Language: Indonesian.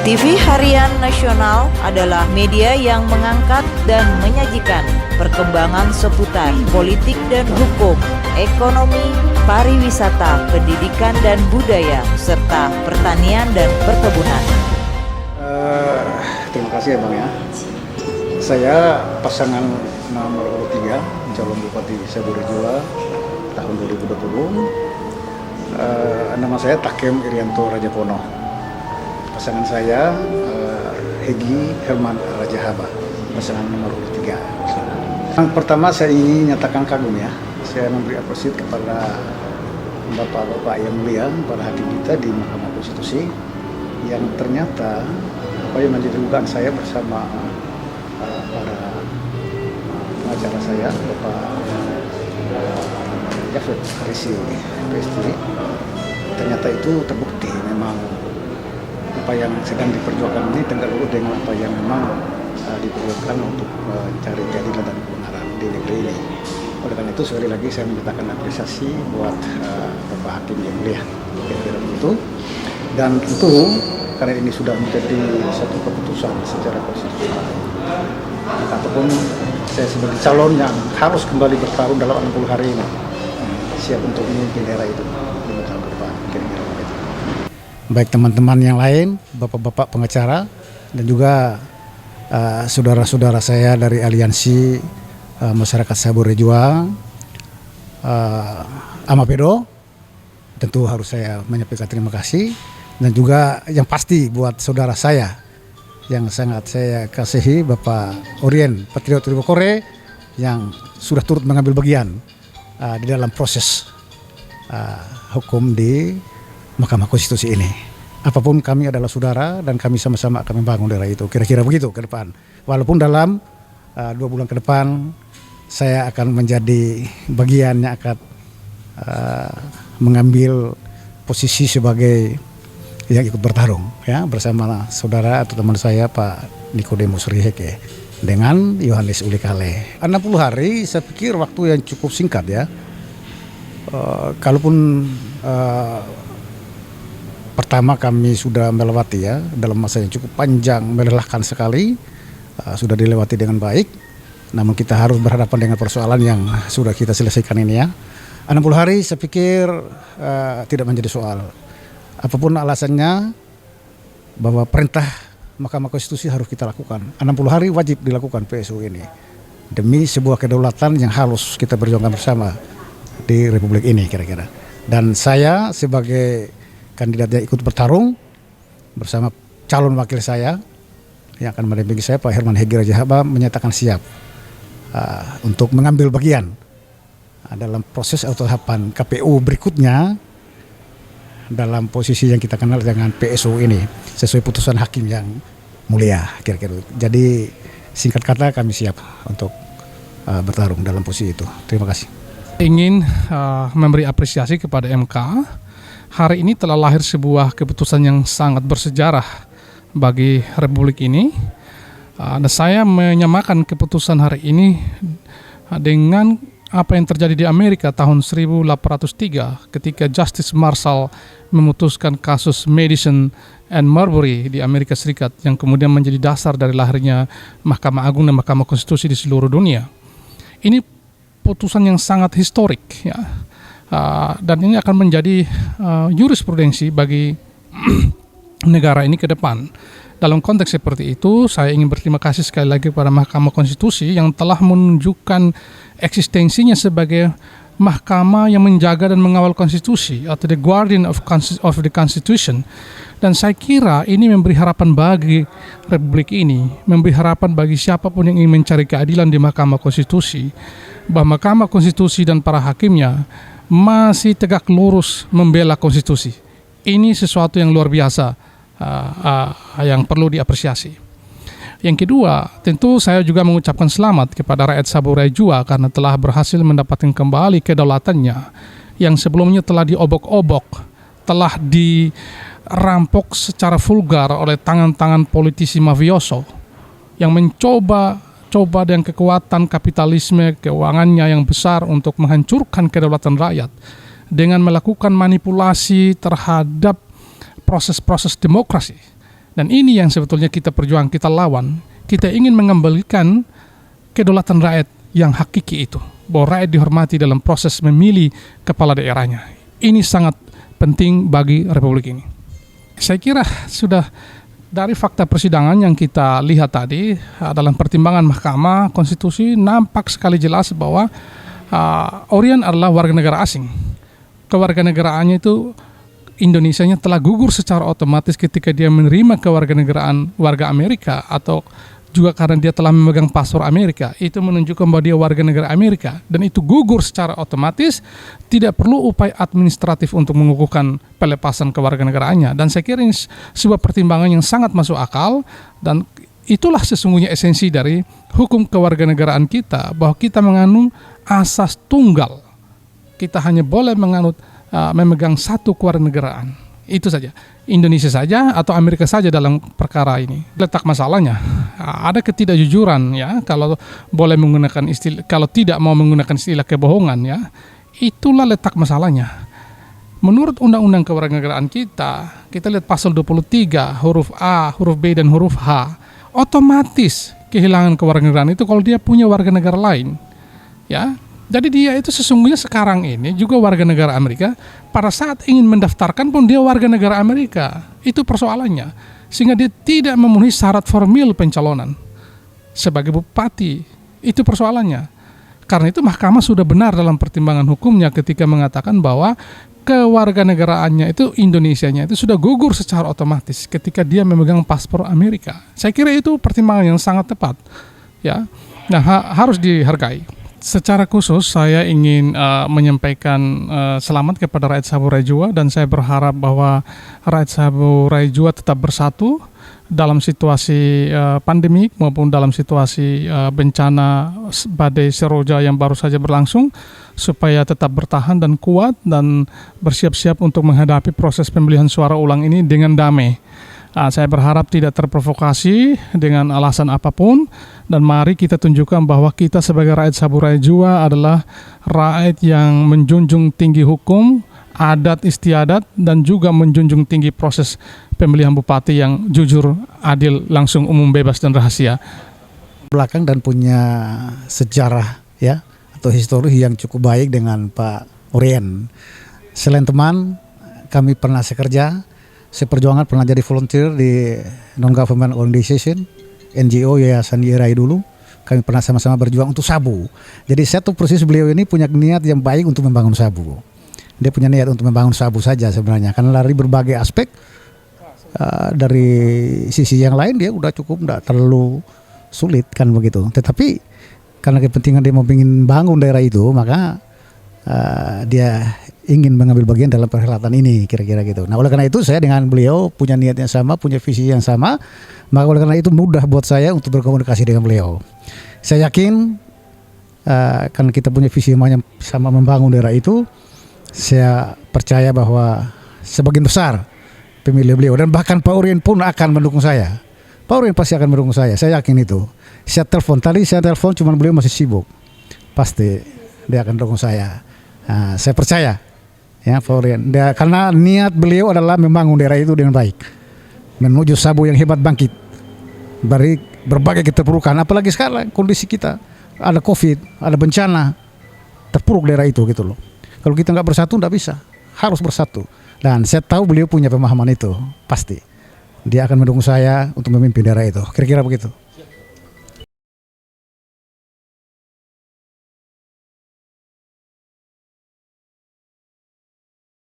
TV Harian Nasional adalah media yang mengangkat dan menyajikan perkembangan seputar politik dan hukum, ekonomi, pariwisata, pendidikan dan budaya, serta pertanian dan perkebunan. Terima kasih ya Bang ya. Saya pasangan nomor urut 3, calon Bupati Saburejoa tahun 2020. Nama saya Takem Irianto Rajapono. Pasangan saya Hegi Herman Rajahaba, pasangan nomor urut 3. Yang pertama saya ingin nyatakan kagum ya. Saya memberi apresiasi kepada Bapak-Bapak yang mulia, para hakim kita di Mahkamah Konstitusi yang ternyata apa yang menjadi dugaan saya bersama para pengacara saya, Bapak Jafet Harisi PhD, ternyata itu terbukti memang apa yang sedang diperjuangkan ini tegak lurus dengan apa yang memang diperjuangkan untuk mencari keadilan dan kebenaran di negeri ini. Oleh karena itu sekali lagi saya menyatakan apresiasi buat Bapak Hakim yang mulia, kira-kira begitu. Dan tentu karena ini sudah menjadi satu keputusan secara konstitusional, ataupun saya sebagai calon yang harus kembali bertarung dalam 60 hari ini, siap untuk memimpin daerah itu 5 tahun ke depan, kira-kira begitu. Baik teman-teman yang lain, bapak-bapak pengacara, dan juga saudara-saudara saya dari aliansi masyarakat Saburejoa, Amapedo, tentu harus saya menyampaikan terima kasih. Dan juga yang pasti buat saudara saya yang sangat saya kasihi, Bapak Orien Patriot Ribokore, yang sudah turut mengambil bagian di dalam proses hukum di Mahkamah Konstitusi ini. Apapun kami adalah saudara dan kami sama-sama akan membangun daerah itu. Kira-kira begitu ke depan. Walaupun dalam 2 bulan ke depan saya akan menjadi bagian yang akan mengambil posisi sebagai yang ikut bertarung ya bersama saudara atau teman saya Pak Nikodemus Riheke dengan Yohanes Ulikale. 60 hari saya pikir waktu yang cukup singkat ya. Kalaupun pertama kami sudah melewati ya dalam masa yang cukup panjang, melelahkan sekali, sudah dilewati dengan baik. Namun kita harus berhadapan dengan persoalan yang sudah kita selesaikan ini ya. 60 hari saya pikir tidak menjadi soal. Apapun alasannya, bahwa perintah Mahkamah Konstitusi harus kita lakukan. 60 hari wajib dilakukan PSU ini demi sebuah kedaulatan yang harus kita berjuangkan bersama di Republik ini kira-kira. Dan saya sebagai kandidat yang ikut bertarung bersama calon wakil saya yang akan mendampingi saya, Pak Herman Hegi Rajahaba, menyatakan siap untuk mengambil bagian dalam proses atau tahapan KPU berikutnya dalam posisi yang kita kenal dengan PSU ini sesuai putusan hakim yang mulia kira-kira. Jadi singkat kata kami siap untuk bertarung dalam posisi itu. Terima kasih. Ingin memberi apresiasi kepada MK. Hari ini telah lahir sebuah keputusan yang sangat bersejarah bagi Republik ini. Dan saya menyamakan keputusan hari ini dengan apa yang terjadi di Amerika tahun 1803 ketika Justice Marshall memutuskan kasus Madison and Marbury di Amerika Serikat yang kemudian menjadi dasar dari lahirnya Mahkamah Agung dan Mahkamah Konstitusi di seluruh dunia. Ini putusan yang sangat historik ya. Dan ini akan menjadi jurisprudensi bagi negara ini ke depan. Dalam konteks seperti itu, saya ingin berterima kasih sekali lagi kepada Mahkamah Konstitusi yang telah menunjukkan eksistensinya sebagai mahkamah yang menjaga dan mengawal konstitusi atau the guardian of the constitution. Dan saya kira ini memberi harapan bagi Republik ini, memberi harapan bagi siapapun yang ingin mencari keadilan di Mahkamah Konstitusi, bahwa Mahkamah Konstitusi dan para hakimnya masih tegak lurus membela konstitusi. Ini sesuatu yang luar biasa yang perlu diapresiasi. Yang kedua, tentu saya juga mengucapkan selamat kepada rakyat Saburejoa karena telah berhasil mendapatkan kembali kedaulatannya yang sebelumnya telah diobok-obok, telah dirampok secara vulgar oleh tangan-tangan politisi mafioso yang mencoba dengan kekuatan kapitalisme keuangannya yang besar untuk menghancurkan kedaulatan rakyat dengan melakukan manipulasi terhadap proses-proses demokrasi Dan ini yang sebetulnya kita perjuang, kita lawan. Kita ingin mengembalikan kedaulatan rakyat yang hakiki itu, bahwa rakyat dihormati dalam proses memilih kepala daerahnya. Ini sangat penting bagi Republik ini. Saya kira sudah dari fakta persidangan yang kita lihat tadi, dalam pertimbangan Mahkamah Konstitusi nampak sekali jelas bahwa Orion adalah warga negara asing. Kewarganegaraannya itu Indonesianya telah gugur secara otomatis ketika dia menerima kewarganegaraan warga Amerika, atau juga karena dia telah memegang paspor Amerika. Itu menunjukkan bahwa dia warga negara Amerika, dan itu gugur secara otomatis, tidak perlu upaya administratif untuk mengukuhkan pelepasan kewarganegaraannya. Dan saya kira ini sebuah pertimbangan yang sangat masuk akal, dan itulah sesungguhnya esensi dari hukum kewarganegaraan kita, bahwa kita menganut asas tunggal. Kita hanya boleh menganut memegang satu kewarganegaraan. Itu saja. Indonesia saja atau Amerika saja dalam perkara ini. Letak masalahnya ada ketidakjujuran, ya, kalau boleh menggunakan istilah, kalau tidak mau menggunakan istilah kebohongan, ya. Itulah letak masalahnya. Menurut undang-undang kewarganegaraan kita lihat pasal 23 huruf A, huruf B dan huruf H, otomatis kehilangan kewarganegaraan itu kalau dia punya warga negara lain, ya. Jadi dia itu sesungguhnya sekarang ini juga warga negara Amerika. Pada saat ingin mendaftarkan pun dia warga negara Amerika. Itu persoalannya. Sehingga dia tidak memenuhi syarat formil pencalonan sebagai bupati. Itu persoalannya. Karena itu Mahkamah sudah benar dalam pertimbangan hukumnya ketika mengatakan bahwa kewarganegaraannya itu, Indonesianya itu sudah gugur secara otomatis ketika dia memegang paspor Amerika. Saya kira itu pertimbangan yang sangat tepat, ya. Nah, harus dihargai. Secara khusus saya ingin menyampaikan selamat kepada rakyat Saburai Jua, dan saya berharap bahwa rakyat Saburai Jua tetap bersatu dalam situasi pandemik maupun dalam situasi bencana badai Seroja yang baru saja berlangsung, supaya tetap bertahan dan kuat dan bersiap-siap untuk menghadapi proses pemilihan suara ulang ini dengan damai. Saya berharap tidak terprovokasi dengan alasan apapun, dan mari kita tunjukkan bahwa kita sebagai rakyat Saburai Jua adalah rakyat yang menjunjung tinggi hukum, adat istiadat, dan juga menjunjung tinggi proses pemilihan bupati yang jujur, adil, langsung, umum, bebas, dan rahasia. Belakang dan punya sejarah, ya, atau histori yang cukup baik dengan Pak Orion. Selain teman, kami pernah sekerja, seperjuangan, pernah jadi volunteer di non-government organization, NGO Yayasan Yerai dulu. Kami pernah sama-sama berjuang untuk Sabu. Jadi satu persis beliau ini punya niat yang baik untuk membangun Sabu. Dia punya niat untuk membangun Sabu saja sebenarnya, karena dari berbagai aspek. Dari sisi yang lain dia udah cukup, tidak terlalu sulit kan begitu. Tetapi karena kepentingan dia mau ingin bangun daerah itu, maka dia ingin mengambil bagian dalam perhelatan ini, kira-kira gitu. Nah, oleh karena itu saya dengan beliau punya niat yang sama, punya visi yang sama, maka oleh karena itu mudah buat saya untuk berkomunikasi dengan beliau. Saya yakin karena kita punya visi yang sama membangun daerah itu, saya percaya bahwa sebagian besar pemilih beliau, dan bahkan Pak Orion pun akan mendukung saya. Pak Orion pasti akan mendukung saya yakin itu. Saya telepon cuma beliau masih sibuk. Pasti dia akan mendukung saya. Nah, saya percaya, ya, Pak Orion. Karena niat beliau adalah membangun daerah itu dengan baik, menuju Sabu yang hebat bangkit dari berbagai keterpurukan. Apalagi sekarang kondisi kita ada COVID, ada bencana, terpuruk daerah itu gitu loh. Kalau kita nggak bersatu nggak bisa, harus bersatu. Dan saya tahu beliau punya pemahaman itu, pasti dia akan mendukung saya untuk memimpin daerah itu. Kira-kira begitu.